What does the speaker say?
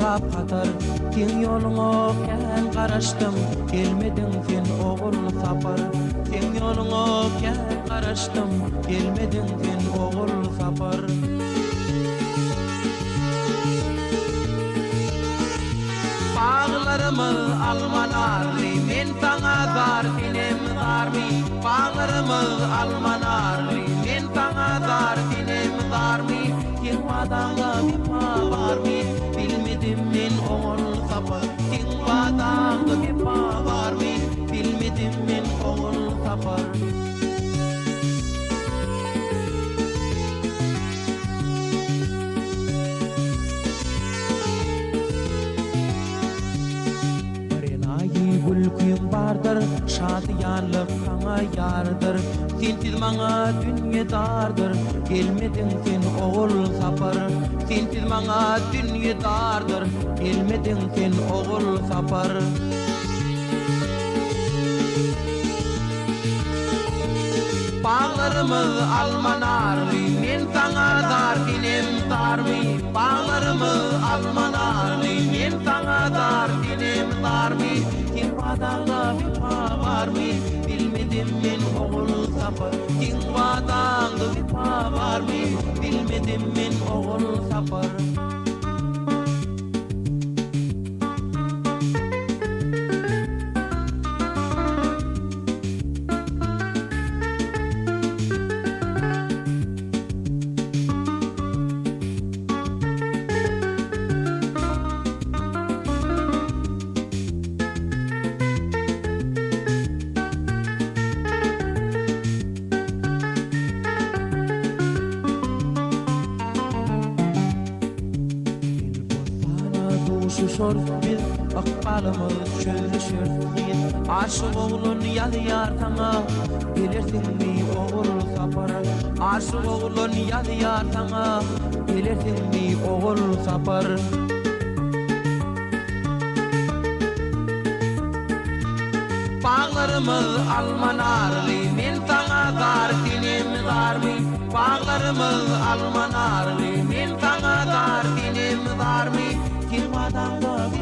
tap katar Ten yoluna ken karaştım Gelmedin sen oğul sapar Ten yoluna ken karaştım Gelmedin sen oğul sapar Bağlarımız almanarlı men sana dar dinem darmi Bağlarımız almanarlı men sana dar dinem darmi Ken vadanga vefa var mı bilmedim men oğul sapar Ken vadanga vefa var mı bilmedim men oğul sapar Gülküyüm bardır, şadiyanlık sana yardır Sensiz bana dünya dardır, gelmedin sen oğul sapar Sensiz bana dünya dardır, gelmedin sen oğul sapar Bağlarımız almanarlı, men sana dar dinem darmi Bağlarımız almanarlı, men sana dar dinem darmi Ken vadanga vefa var mı bilmedim men oğul sapar Ken vadanga vefa var mı bilmedim men oğul sapar Şorfil akbalımız çölü şörfil Aşık oğlun yalı yartana Gelirsin mi oğul sapar Aşık oğlun yalı yartana Gelirsin mi oğul sapar Bağlarımız almanarlı men sana dar dinem darmi Bağlarımız almanarlı men sana dar dinem darmi Ken vadanga